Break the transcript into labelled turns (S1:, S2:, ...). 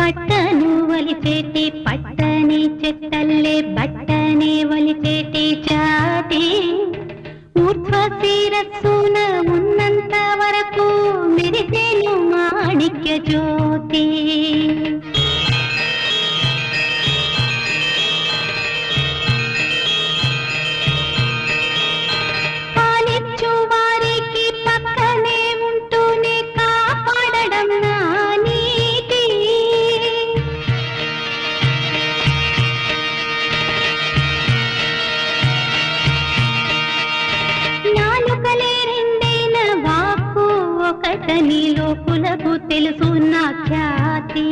S1: పట్టను వలిచేటి పట్టని చెట్టల్లే బట్టనే వలిచేటి చాటి ఊర్ధ్వ శిరస్సున ఉన్నంత వరకు మెరిసేను మాణిక్య జ్యోతి. పాలిచ్చు వారికి పక్కనే ఉంటూనే కాపాడడం నా నీతి. నాలుకలే రెండైన వాక్కు ఒకటని లోకులకు తెలుసు నా ఖ్యాతి.